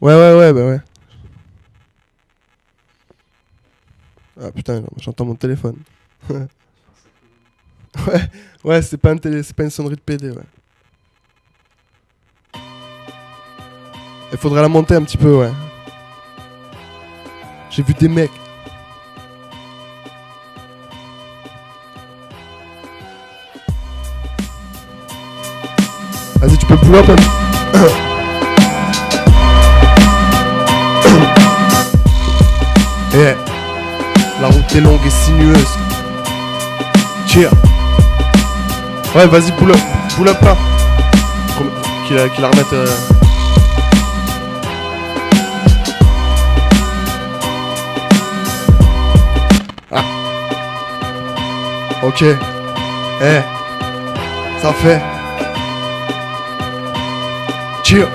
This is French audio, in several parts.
Ouais, bah ouais. Ah putain, j'entends mon téléphone. Ouais, c'est pas une sonnerie de PD, ouais. Il faudrait la monter un petit peu, ouais. J'ai vu des mecs. Vas-y, tu peux pull up un peu. Eh, la route est longue et sinueuse. Cheer. Ouais, vas-y, pull up là. Qu'il la remette. Ah. Ok. Eh, ça fait. Cheer.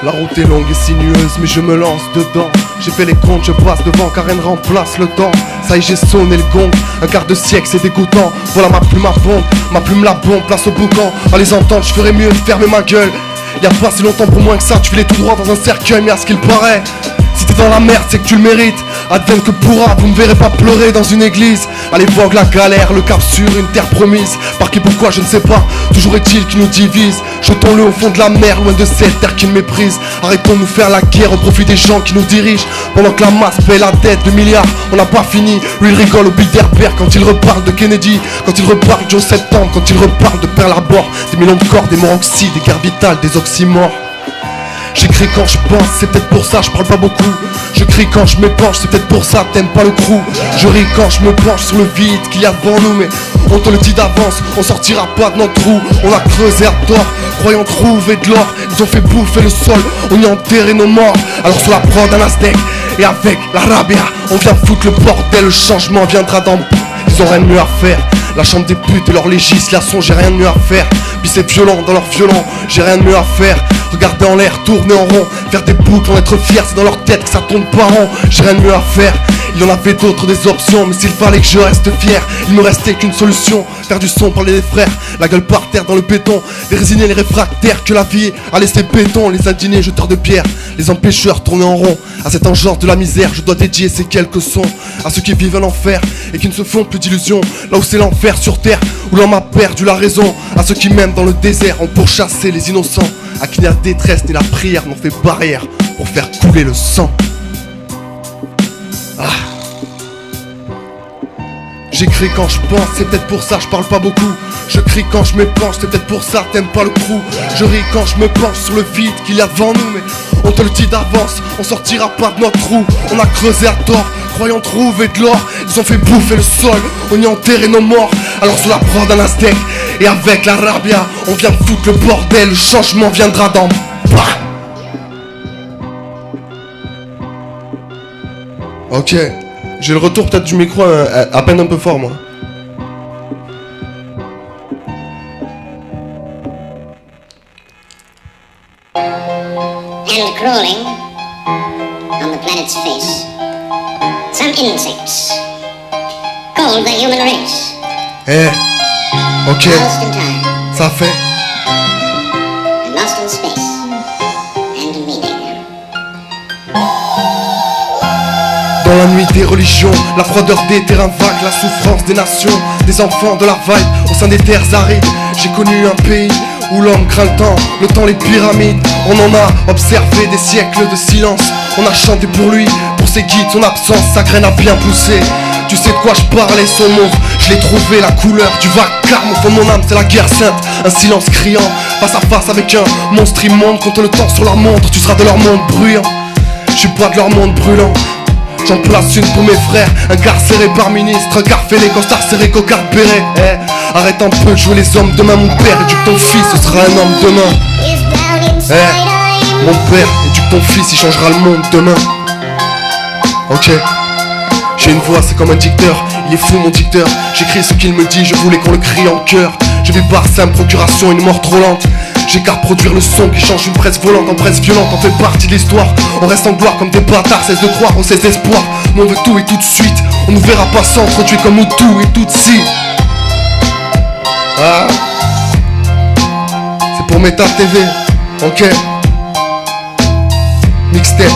La route est longue et sinueuse, mais je me lance dedans. J'ai fait les comptes, je passe devant car rien ne remplace le temps. Ça y est, j'ai sonné le gong, un quart de siècle c'est dégoûtant. Voilà ma plume la bombe, place au boucan. À les entendre, je ferais mieux de fermer ma gueule. Y'a pas si longtemps pour moins que ça, tu filais tout droit dans un cercueil, mais à ce qu'il paraît, si t'es dans la merde, c'est que tu le mérites. Advienne que pourra, vous me verrez pas pleurer dans une église. Allez vogue la galère, le cap sur une terre promise. Par qui, pourquoi, je ne sais pas, toujours est-il qui nous divise. Jetons-le au fond de la mer, loin de cette terre qui me méprise. Arrêtons de nous faire la guerre au profit des gens qui nous dirigent. Pendant que la masse paie la dette de milliards, on n'a pas fini. Lui il rigole au Bilderberg quand il reparle de Kennedy, quand il reparle de Joe Septembre, quand il reparle de Pearl Harbor. Des millions de corps, des morts oxydes, des guerres vitales, des oxymores. J'écris quand je pense, c'est peut-être pour ça je parle pas beaucoup. Je crie quand je m'épanche, c'est peut-être pour ça t'aimes pas le crew. Je ris quand je me penche sur le vide qu'il y a devant nous, mais on te le dit d'avance, on sortira pas de notre trou. On a creusé à tort, croyant trouver de l'or. Ils ont fait bouffer le sol, on y a enterré nos morts. Alors sur la prod un Aztec, et avec la rabia, on vient foutre le bordel, le changement viendra d'en bas. Ils ont rien de mieux à faire, la chambre des putes et leur législation, j'ai rien de mieux à faire. Puis c'est violent dans leur violent, j'ai rien de mieux à faire. Regarder en l'air, tourner en rond, faire des boucles, en être fier, c'est dans leur tête que ça tourne pas rond. J'ai rien de mieux à faire, il y en avait d'autres des options, mais s'il fallait que je reste fier, il me restait qu'une solution, faire du son, parler des frères, la gueule par terre dans le béton, les résignés, les réfractaires que la vie a laissé béton, les indignés, jeteurs de pierre, les empêcheurs tournés en rond. À cet engenre de la misère, je dois dédier ces quelques sons à ceux qui vivent un enfer et qui ne se font plus d'illusions. Là où c'est l'enfer sur terre, où l'homme a perdu la raison. À ceux qui même dans le désert ont pourchassé les innocents. À qui la détresse ni la prière n'ont fait barrière pour faire couler le sang. Ah. J'écris quand je pense, c'est peut-être pour ça je parle pas beaucoup. Je crie quand je m'épanche, c'est peut-être pour ça t'aimes pas le crew. Je ris quand je me penche sur le vide qu'il y a devant nous, mais on te le dit d'avance, on sortira pas de notre trou. On a creusé à tort, croyant trouver de l'or. Ils ont fait bouffer le sol, on y a enterré nos morts. Alors sur la prod d'un Aztec, et avec la rabia, on vient foutre le bordel, le changement viendra d'en bas. Ok, j'ai le retour peut-être du micro à peine un peu fort moi. And crawling on the planet's face, some insects called the human race. Eh, ok, Lost in time, ça fait. and lost in space, and meaning. Dans la nuit des religions, la froideur des terrains vagues, la souffrance des nations, des enfants de la vibe au sein des terres arides. J'ai connu un pays où l'homme craint le temps, les pyramides. On en a observé des siècles de silence. On a chanté pour lui, pour ses guides, son absence, sa graine a bien poussé. Tu sais de quoi je parlais, son nom, je l'ai trouvé, la couleur du vacarme. Au fond de mon âme, c'est la guerre sainte, un silence criant. Face à face avec un monstre immonde, contre le temps sur leur montre, tu seras de leur monde bruyant. Je suis pas de leur monde brûlant. J'en place une pour mes frères, incarcérés par ministre, regard fêlé, costard serré, cocarde béret. Eh, arrête un peu de jouer les hommes demain, mon père, éduque ton fils, ce sera un homme demain. Eh, mon père, éduque ton fils, il changera le monde demain. Ok, j'ai une voix, c'est comme un dicteur, il est fou mon dicteur. J'écris ce qu'il me dit, je voulais qu'on le crie en chœur. Je vis par simple procuration, une mort trop lente. J'ai qu'à produire le son qui change une presse volante en presse violente. On fait partie de l'histoire, on reste en gloire comme des bâtards. Cesse de croire, on cesse d'espoir. Nous on veut tout et tout de suite. On nous verra pas s'entretuer comme Hutu et Tutsi. Ah. C'est pour Meta TV, ok. Mixtape,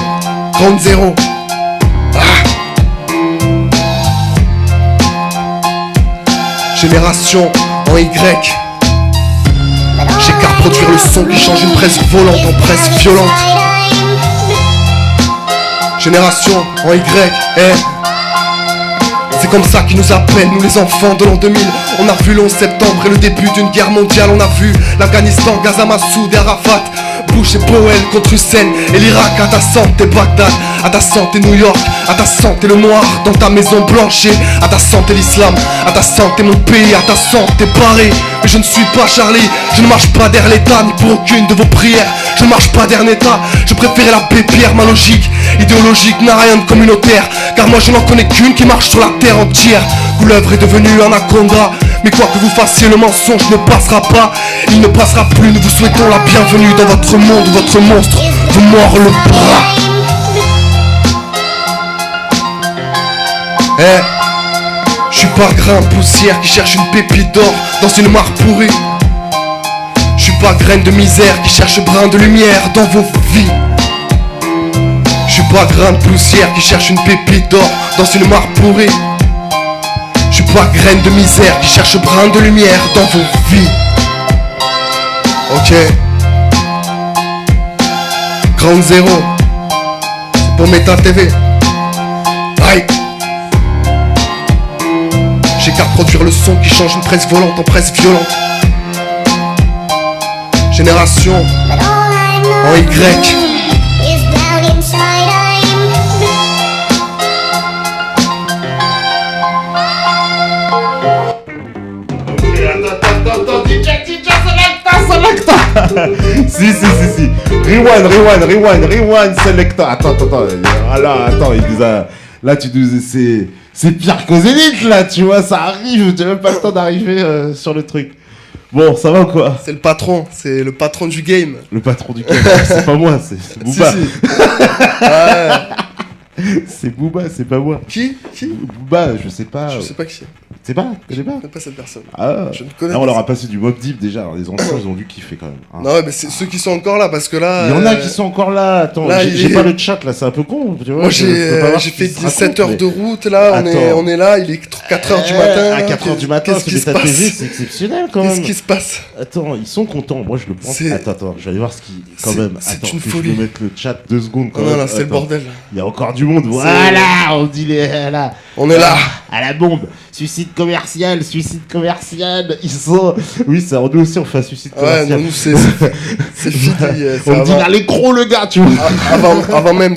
Ground Zero. Génération en Y. J'ai qu'à produire le son qui change une presse volante en presse violente. Génération en Y, c'est comme ça qu'ils nous appellent, nous les enfants de l'an 2000. On a vu le 11 septembre et le début d'une guerre mondiale. On a vu l'Afghanistan, Gaza, Massoud et Arafat, Bush et Powell contre Hussein et l'Irak. À ta santé Bagdad, à ta santé New York, à ta santé le noir dans ta maison blanchie, à ta santé l'islam, à ta santé mon pays, à ta santé Paris. Mais je ne suis pas Charlie, je ne marche pas derrière l'État ni pour aucune de vos prières. Je ne marche pas derrière l'État, je préférais la Pierre. Ma logique idéologique n'a rien de communautaire, car moi je n'en connais qu'une qui marche sur la terre entière. Où l'œuvre est devenue anaconda, mais quoi que vous fassiez, le mensonge ne passera pas. Il ne passera plus, nous vous souhaitons la bienvenue dans votre monde. Votre monstre vous mord le bras. Je suis pas grain de poussière qui cherche une pépite d'or dans une mare pourrie. Je suis pas graine de misère qui cherche brin de lumière dans vos vies. Je suis pas grain de poussière qui cherche une pépite d'or dans une mare pourrie. Je suis pas graine de misère qui cherche brin de lumière dans vos vies. Ok. Ground Zero, c'est pour Meta TV. Aïe. J'ai qu'à produire le son qui change une presse volante en presse violente. Génération en Y. Si. Rewind, Selecta. Attends. Attends, il nous a... Là, tu nous... C'est pire qu'aux Zénith, là, tu vois, ça arrive. J'ai même pas le temps d'arriver sur le truc. Bon, ça va ou quoi? C'est le patron du game. Le patron du game, c'est pas moi, c'est Booba. Si. Ouais. C'est Booba, c'est pas moi. Qui Booba, je sais pas. Je sais pas qui. C'est pas? Je Je ne connais pas cette personne. Ah, je ne connais là, on pas leur a ça. passé du Mobb Deep déjà. Alors, les anciens, ils ont dû kiffer quand même. Hein. Non, mais c'est ceux qui sont encore là parce que là. Il y en a qui sont encore là. Attends, là, j'ai pas le chat là, c'est un peu con. Tu vois, moi, je peux pas voir j'ai ce fait qui se 7 heures raconte, de route là. On est là. Il est 4 heures du matin. À 4 heures du matin, Qu'est-ce qui c'est se Meta TV, passe? c'est exceptionnel quand même. Qu'est-ce qui se passe? Attends, ils sont contents. Moi, je le pense. C'est- Attends, je vais aller voir ce qui. Quand c'est- même. c'est Attends, une que folie. je peux mettre le chat 2 secondes quand Non, même. non, c'est le Attends. bordel. Il y a encore du monde. Voilà, on dit les. Là. On est là. À la bombe. Suicide commercial. Ils sont. Oui, ça, nous aussi, on fait un suicide Ouais, commercial. nous, c'est fini. C'est On me dit avant- à l'écro, le gars, tu vois. avant même,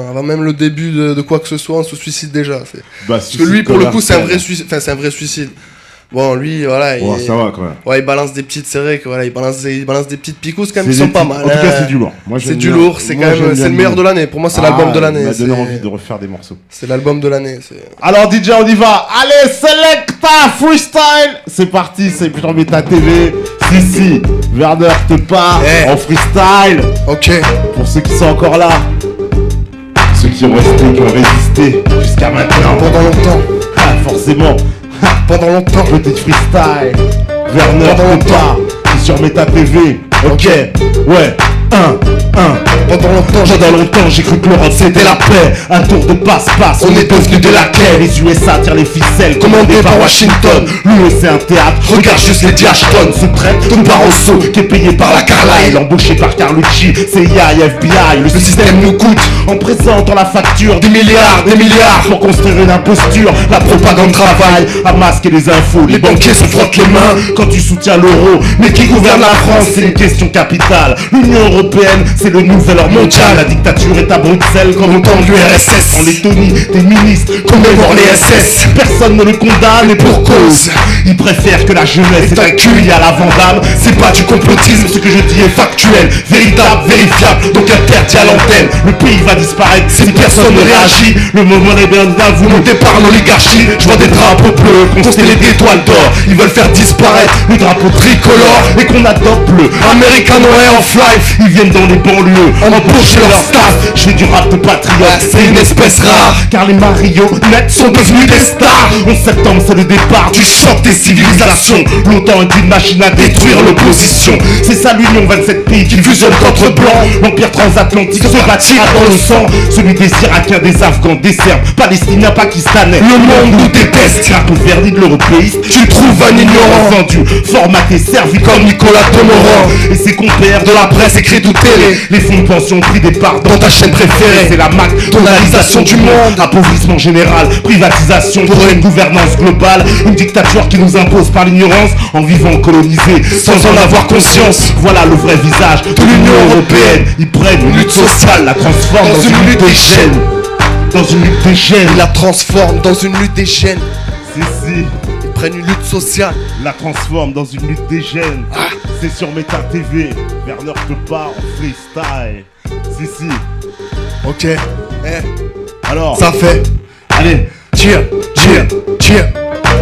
avant même le début de quoi que ce soit, on se suicide déjà. Parce que lui, pour le coup, c'est un vrai suicide. Enfin, c'est un vrai suicide. Bon, lui, voilà. Bon, ça va quand même. Ouais, il balance des petites. C'est vrai que voilà, il balance des petites picouses quand même C'est qui sont des pas petits- mal. En tout cas, hein. c'est du lourd. Moi, C'est j'aime du bien. lourd. C'est Moi, quand j'aime même. bien C'est le meilleur de l'année. Pour moi, c'est l'album de l'année. Il m'a donné C'est- envie de refaire des morceaux. C'est l'album de l'année. Alors DJ, on y va. Allez, Selecta freestyle. C'est parti, c'est sur Meta TV. Si, Werner te part Eh. en freestyle. Ok. Pour ceux qui sont encore là, ceux qui ont resté, qui ont résisté jusqu'à maintenant. Pendant longtemps. Ah, forcément, Pendant longtemps. petit freestyle. Werner Pendant te part. C'est sur Meta TV. Ok, ouais. Pendant longtemps. Pendant longtemps, j'ai cru que l'Europe c'était la paix. Un tour de passe-passe, on est devenu des laquais. Les USA tirent les ficelles, commandés par Washington. L'UE c'est un théâtre, regarde juste les Ashton. Se traite de Barroso, qui est payé par la Carlyle. Embauché par Carlucci, CIA et FBI. Le système nous coûte, en présentant la facture, des milliards pour construire une imposture. La propagande travaille à masquer les infos. Les banquiers se frottent les mains quand tu soutiens l'euro. Mais qui gouverne la France, c'est une question capitale. L'Union européenne, c'est le nouvel ordre mondial. La dictature est à Bruxelles comme au temps de l'URSS. En Lettonie, des ministres commémorent les SS. Personne ne le condamne et pour cause. Ils préfèrent que la jeunesse est un QI à la Vandame. C'est pas du complotisme, ce que je dis est factuel, véritable, vérifiable, donc interdit à l'antenne. Le pays va disparaître si personne ne réagit. Le moment est bien là, vous montez par l'oligarchie. Je vois des drapeaux bleus constellés d'étoiles d'or. Ils veulent faire disparaître le drapeau tricolore et qu'on adopte le American Way of Life. Ils viennent dans les banlieues banlieue, embaucher leur staff. Je fais du rap de patriote, c'est une espèce rare, car les marionnettes sont devenues des stars. 11 septembre c'est le départ du choc des civilisations. Longtemps été une machine à détruire l'opposition. C'est ça l'Union, 27 pays qui fusionnent contre blanc. L'empire transatlantique se bâtira dans le sang. Celui des Irakiens, des Afghans, des Serbes, Palestiniens, Pakistanais. Le monde nous déteste, car le vernis de l'européiste, tu le trouves un ignorant. Vendu, formaté, servi comme Nicolas Demorand. Et ses compères de la presse écrite ou télé. Les fonds de pension ont pris des parts dans ta chaîne préférée. C'est la McDonaldisation du monde. Appauvrissement général, privatisation pour une gouvernance globale. Une dictature qui nous impose par l'ignorance en vivant colonisé sans en avoir conscience. Voilà le vrai visage de l'Union Européenne. Ils prennent une lutte sociale, la transforment dans une lutte des gènes. Dans une lutte des gènes. Ils la transforment dans une lutte des gènes. Si. Ils prennent une lutte sociale. La transforme dans une lutte des gènes. C'est sur Meta TV. Werner te part en freestyle. Si. Ok. Alors. Ça fait. Allez. Tiens.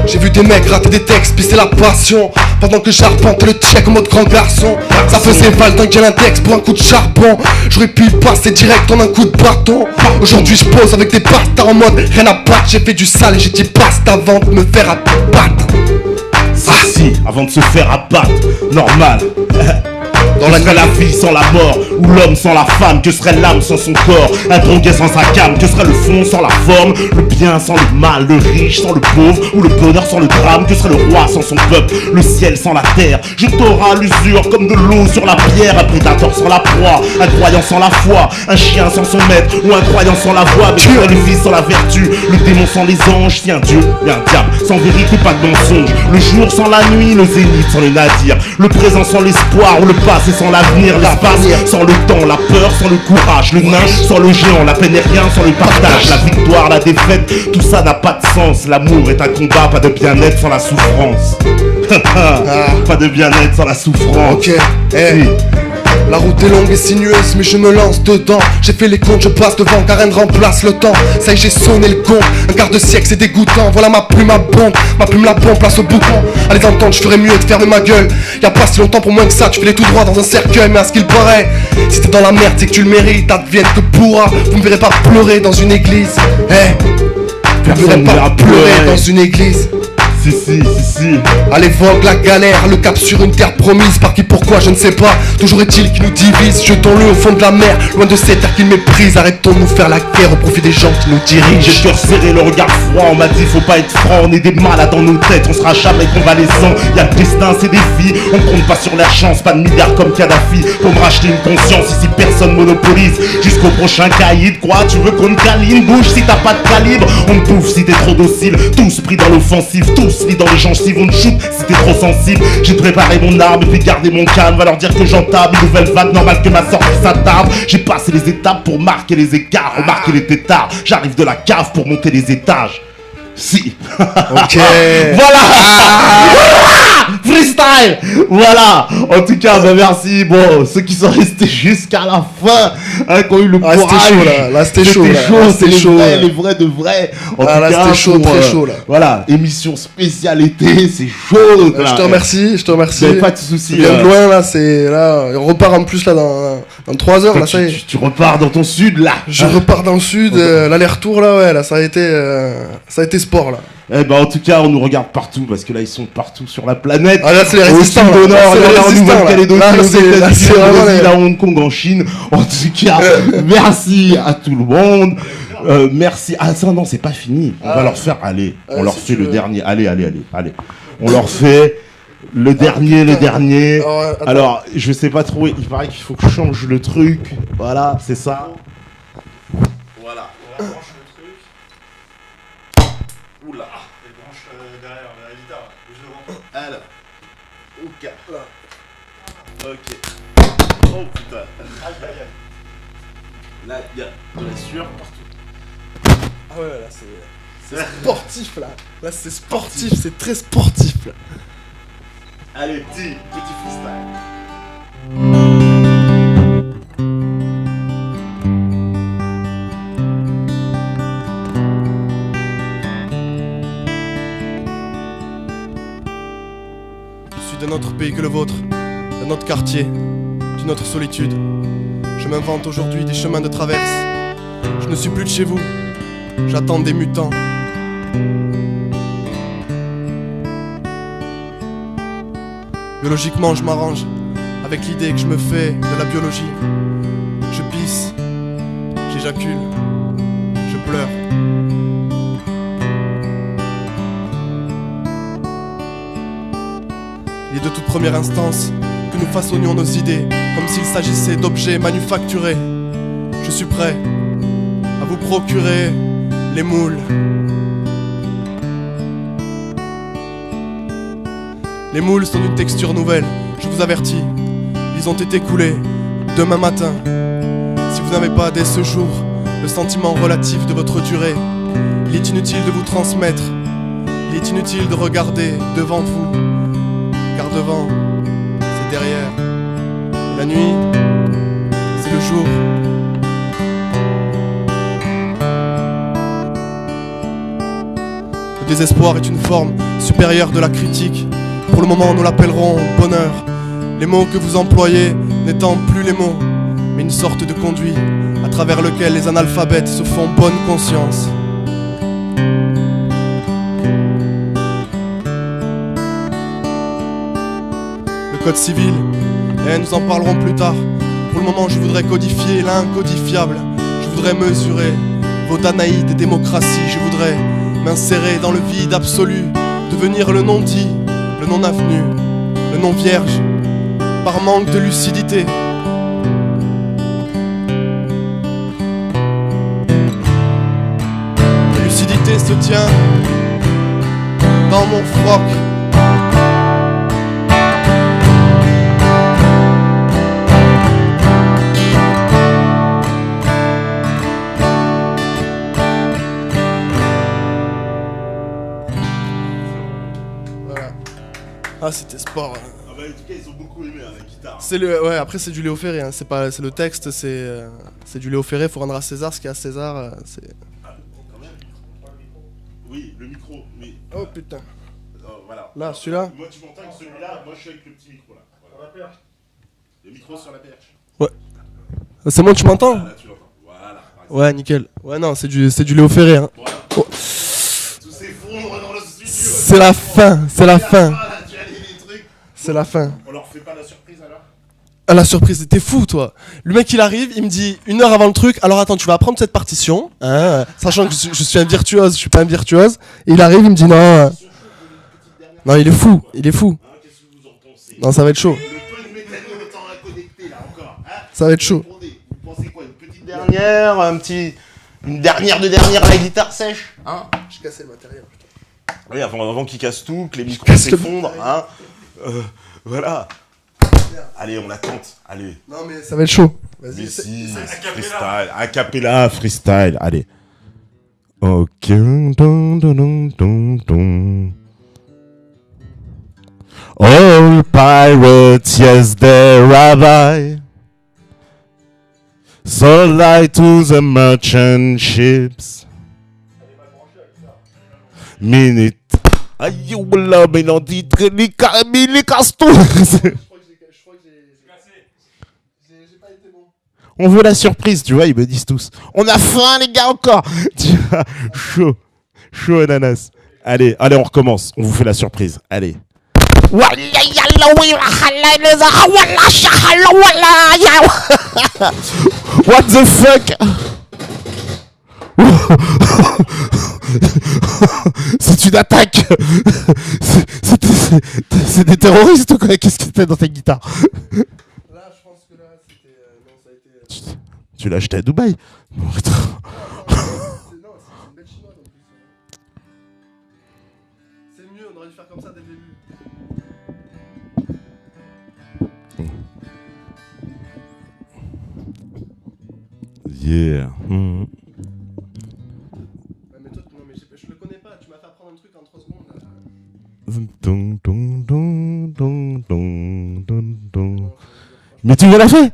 J'ai vu des mecs rater des textes, puis c'est la passion. Pendant que j'arpente le check en mode grand garçon. Ça faisait val d'un quel index pour un coup de charbon. J'aurais pu y passer direct en un coup de bâton. Aujourd'hui je pose avec des bastards en mode rien à battre. J'ai fait du sale et j'ai dit basta avant de me faire abattre. Si, avant de se faire abattre, normal. Dans la serait la vie sans la mort, ou l'homme sans la femme, que serait l'âme sans son corps, un drogué sans sa came, que serait le fond sans la forme, le bien sans le mal, le riche sans le pauvre, ou le bonheur sans le drame, que serait le roi sans son peuple, le ciel sans la terre. Je t'aurai à l'usure comme de l'eau sur la pierre, un prédateur sans la proie, un croyant sans la foi, un chien sans son maître, ou un croyant sans la voix, mais tu es le fils sans la vertu, le démon sans les anges, si un dieu et un diable, sans vérité pas de mensonge, le jour sans la nuit, le zénith sans les nadirs, le présent sans l'espoir, ou le passé sans l'avenir, l'espace sans le temps, la peur sans le courage, le nain sans le géant, la peine est rien sans le partage, la victoire, la défaite, tout ça n'a pas de sens. L'amour est un combat, pas de bien-être sans la souffrance. Pas de bien-être sans la souffrance. Ok, la route est longue et sinueuse, mais je me lance dedans. J'ai fait les comptes, je passe devant, car rien ne remplace le temps. Ça y est, j'ai sonné le gong, un quart de siècle, c'est dégoûtant. Voilà ma plume à bombe, place au bouton. Allez t'entendre, je ferais mieux de fermer ma gueule. Y'a pas si longtemps pour moins que ça, tu fais les tout droit dans un cercueil. Mais à ce qu'il paraît, si t'es dans la merde, c'est que tu le mérites. Advienne que pourra, vous me verrez pas pleurer dans une église. Vous me verrez pas pleurer dans une église. Si. Allez vogue la galère, le cap sur une terre promise. Par qui, pourquoi, je ne sais pas. Toujours est-il qui nous divise, jetons-le au fond de la mer. Loin de cette terre qui méprise, arrêtons de nous faire la guerre au profit des gens qui nous dirigent. J'ai le cœur serré, le regard froid, on m'a dit faut pas être franc. On est des malades dans nos têtes, on sera jamais convalescent. Y'a le destin, c'est des vies, on compte pas sur la chance. Pas de milliards comme Kadhafi pour me racheter une conscience. Ici personne monopolise, jusqu'au prochain caïd. Quoi, tu veux qu'on te câline? Bouge si t'as pas de calibre. On te bouffe si t'es trop docile, tous pris dans l'offensive, tous lit dans les gencives, on te shoot si t'es trop sensible. J'ai préparé mon arme et puis gardé mon calme. Va leur dire que j'entame une nouvelle vague, normal que ma sortie s'attarde. J'ai passé les étapes pour marquer les écarts, remarquer les tétards. J'arrive de la cave pour monter les étages. Si. Ok. Voilà. Freestyle. Voilà. En tout cas, bah merci. Bon, ceux qui sont restés jusqu'à la fin, hein, qui ont eu le courage. C'était chaud là. C'était chaud. C'était chaud. Les vrais de vrais. En tout là, cas, c'était chaud, très chaud là. Voilà, émission spécialité, c'est chaud. Là. Je te remercie. Pas de soucis. Bien de loin là, c'est là. On repart en plus là dans 3 heures là, ça y est. Tu repars dans ton sud là. Je repars dans le sud, l'aller-retour là, ouais, là ça a été sport là. Eh ben en tout cas on nous regarde partout parce que là ils sont partout sur la planète. Ah là c'est les résistants au nord, en Nouvelle-Calédonie, aux États-Unis, c'est vraiment à Hong Kong, en Chine. En tout cas, merci à tout le monde. Merci. Ah ça non c'est pas fini. On va leur faire on leur fait le dernier. Allez. On leur fait le dernier. Alors je sais pas trop. Il paraît qu'il faut que je change le truc. Voilà c'est ça. Voilà. On va brancher le truc. Oula. Les branches derrière la guitare, juste devant. Alors. Ok. Oh putain. Là, il y a de la sueur partout. Ah ouais, là c'est sportif là. Là c'est sportif, c'est très sportif là. Allez, petit freestyle. Je suis d'un autre pays que le vôtre, d'un autre quartier, d'une autre solitude. Je m'invente aujourd'hui des chemins de traverse. Je ne suis plus de chez vous, j'attends des mutants. Biologiquement, je m'arrange avec l'idée que je me fais de la biologie. Je pisse, j'éjacule, je pleure. Il est de toute première instance que nous façonnions nos idées, comme s'il s'agissait d'objets manufacturés. Je suis prêt à vous procurer les moules. Les moules sont d'une texture nouvelle, je vous avertis. Ils ont été coulés demain matin. Si vous n'avez pas dès ce jour le sentiment relatif de votre durée, il est inutile de vous transmettre. Il est inutile de regarder devant vous, car devant, c'est derrière. Et la nuit, c'est le jour. Le désespoir est une forme supérieure de la critique. Pour le moment, nous l'appellerons bonheur. Les mots que vous employez n'étant plus les mots, mais une sorte de conduit à travers lequel les analphabètes se font bonne conscience. Le code civil, nous en parlerons plus tard. Pour le moment, je voudrais codifier l'incodifiable. Je voudrais mesurer vos Danaïdes et démocraties. Je voudrais m'insérer dans le vide absolu, devenir le non-dit, le non-avenu, le non-vierge, par manque de lucidité. La lucidité se tient dans mon froc. Ah, c'était sport. Ah bah en tout cas ils ont beaucoup aimé la guitare. C'est ouais, après c'est du Léo Ferré, hein. C'est le texte, c'est du Léo Ferré. Faut rendre à César ce qu'il y a à César. C'est... Ah, quand même. Oui, le micro, oui. Oh putain. Voilà. Là, celui-là. Moi tu m'entends avec celui-là, moi je suis avec le petit micro là. Voilà. Sur la perche. Le micro sur la perche. Ouais. C'est bon, tu m'entends? Là tu l'entends. Voilà. Ouais, nickel. Ouais, non, c'est du Léo Ferré, hein. Voilà. Oh. Tout s'effondre dans le studio. C'est la fin, c'est la fin. C'est la fin. On leur fait pas la surprise alors? Ah, la surprise, t'es fou toi. Le mec il arrive, il me dit 1 heure avant le truc, alors attends, tu vas apprendre cette partition, hein, sachant que je suis un virtuose, je suis pas un virtuose. Et il arrive, il me dit non. Non, il est fou, il est fou. Qu'est-ce que vous en pensez? Non, ça va être chaud. Le peu de mécano temps à connecter là encore. Hein, Ça va être chaud. vous pensez quoi? Une petite dernière, une dernière de dernière à la guitare sèche? Hein? J'ai cassé le matériel. Oui, avant qu'ils cassent tout, que les micros s'effondrent, hein. Voilà. Allez, on la tente. Allez. Non mais ça va être chaud. Vas-y. Mais si, freestyle, a cappella, freestyle. Allez. Ok. Dun, dun, dun, dun, dun. All pirates, yes, they're rabbi. Sold I to the merchant ships. Minute. Aïe, là, mais non, dit, les casse tout. On veut la surprise, tu vois, ils me disent tous. On a faim, les gars, encore. Tu vois, chaud ananas. Allez, on recommence. On vous fait la surprise. Allez. What the fuck? C'est une attaque. C'est des terroristes ou quoi? Qu'est-ce que t'as dans ta guitare? Là, je pense que là, c'était... non, ça a été... Tu l'as acheté à Dubaï? Non, c'est une belle chinoise en plus. C'est mieux, on aurait dû faire comme ça dès le début. Yeah. Ouais, mais toi, non, mais je le connais pas, tu m'as fait apprendre un truc en 3 secondes. Là. Dun, dun, dun, dun, dun, dun, dun. Mais tu me l'as fait?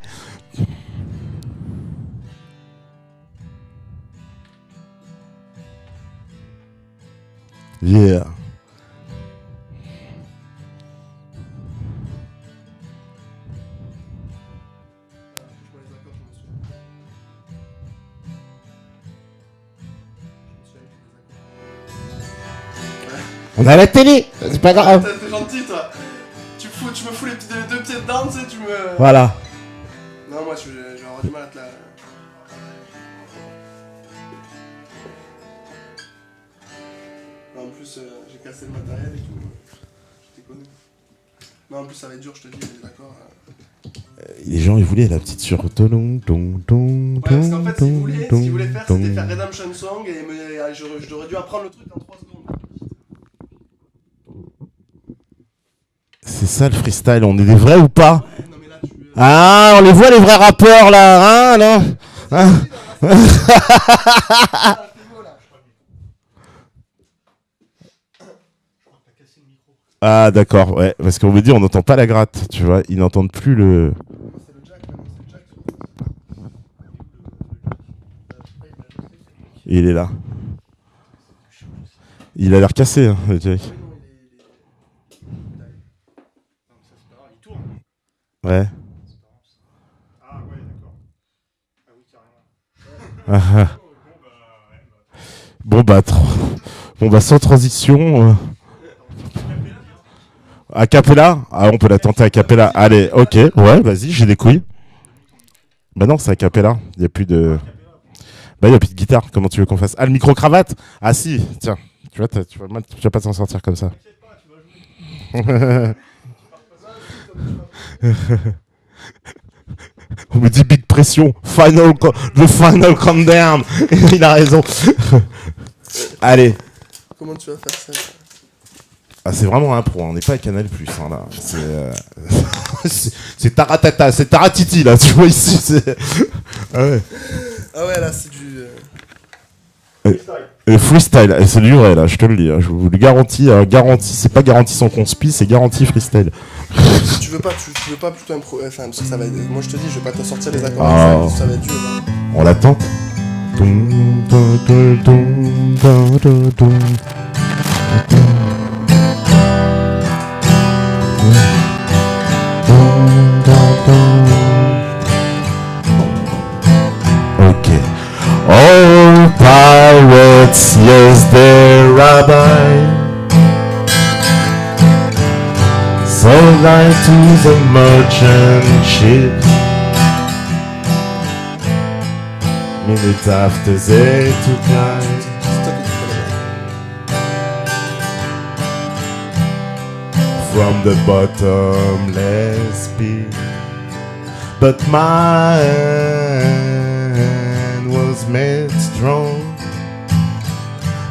Yeah. Je vois les accords, je m'en souviens. On est à la télé, c'est pas grave. T'es gentil, toi. Tu me fous les deux pieds dedans, tu sais, tu me... Voilà. Non, moi, je vais avoir du mal à te la... Non, en plus, j'ai cassé le matériel et tout. Je t'ai connu. Non, en plus, ça va être dur, je te dis, d'accord. Les gens, ils voulaient la petite sur... Ouais, parce qu'en fait, ce qu'ils voulaient faire, c'était faire Redemption Song et j'aurais dû apprendre le truc en 3 secondes. C'est ça le freestyle, on est des vrais ou pas? Ouais, non, mais là, tu... Ah, on les voit les vrais rappeurs là, hein, non? Hein? Ah d'accord, ouais, parce qu'on me dit on n'entend pas la gratte, tu vois, ils n'entendent plus le... C'est le jack, maintenant, c'est le jack. Il est là. Il a l'air cassé, hein, le Jack. Ouais. Ah ouais, d'accord. Ah oui, carrément. Bon bah sans transition. A cappella? Ah, on peut la tenter a cappella. Allez, ok, ouais, vas-y, j'ai des couilles. Bah non, c'est a cappella. Il y a plus de... Bah il y a plus de guitare. Comment tu veux qu'on fasse? Ah, le micro-cravate? Ah si, tiens. Tu vois, tu vas pas t'en sortir comme ça. On me dit big pression. The final countdown. Il a raison. Allez. Comment tu vas faire ça? Ah, c'est vraiment un pro, on n'est pas à Canal+, hein, là. C'est taratata, c'est taratiti, là, tu vois, ici, c'est... Ah ouais. Ah ouais, là, c'est du... Freestyle, c'est du vrai, là, je te le dis, hein, je vous le garantis, c'est pas garanti sans conspi, c'est garanti freestyle. tu veux pas plutôt enfin, parce que ça va être... Moi, je te dis, je vais pas te sortir les accords exacts, ça va être dur. Hein. On l'attend. Okay. All pirates, yes, they're rabbi. Sold light to the merchant ship. Minutes after they took life. C'est toi qui te fais From the bottomless pit, but my hand was made strong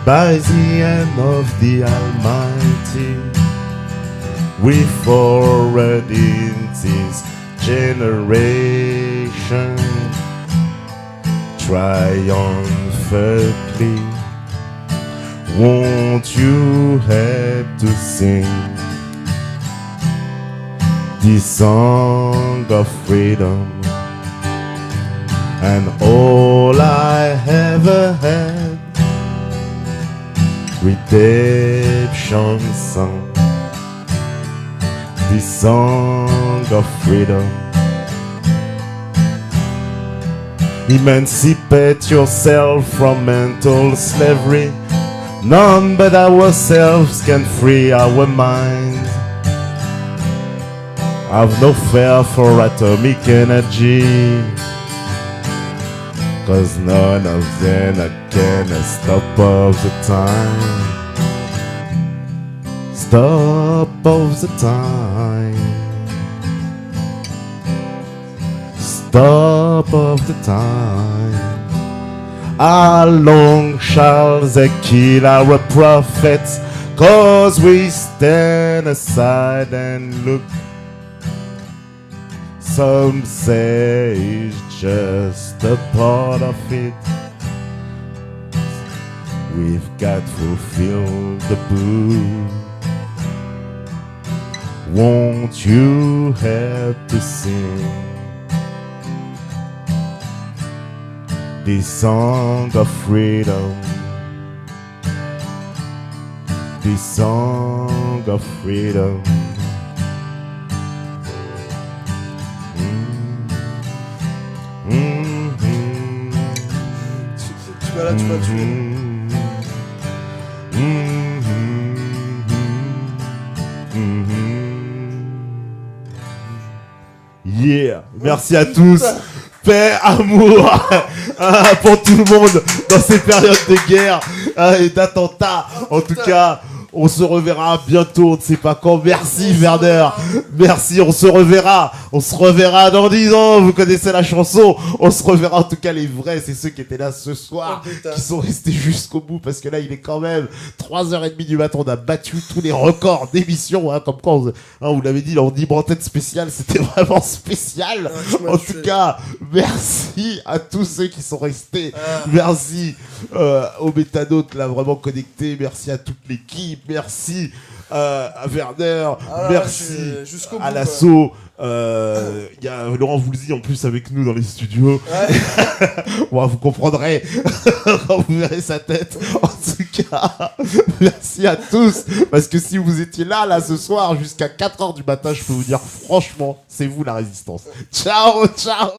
by the hand of the Almighty. We forward in this generation triumphantly. Won't you help to sing the song of freedom? And all I ever had, redemption song, the song of freedom. Emancipate yourself from mental slavery. None but ourselves can free our minds. Have no fear for atomic energy, 'cause none of them can stop of the time. Stop of the time. Stop of the time. How long shall they kill our prophets? 'Cause we stand aside and look. Some say it's just a part of it. We've got to fulfill the book. Won't you help to sing the song of freedom? The song of freedom. Tu vas là, tu vas tuer. Yeah. Merci à tous. Paix, amour pour tout le monde dans ces périodes de guerre et d'attentats. En tout cas, on se reverra bientôt, on ne sait pas quand. Merci Werner. Merci, on se reverra. On se reverra dans 10 ans. Vous connaissez la chanson. On se reverra, en tout cas les vrais, c'est ceux qui étaient là ce soir, qui sont restés jusqu'au bout, parce que là il est quand même 3h30 du matin. On a battu tous les records d'émissions, hein, comme quoi vous l'avez dit, on dit Brantette spécial, c'était vraiment spécial. En tout cas, merci à tous ceux qui sont restés. Merci aux métanotes là vraiment connectés. Merci à toute l'équipe. Merci à Werner. Merci à l'assaut. Il y a Laurent Voulzy en plus avec nous dans les studios. Bon, vous comprendrez quand vous verrez sa tête. En tout cas, merci à tous. Parce que si vous étiez là ce soir jusqu'à 4h du matin, je peux vous dire franchement, c'est vous la résistance. Ciao, ciao.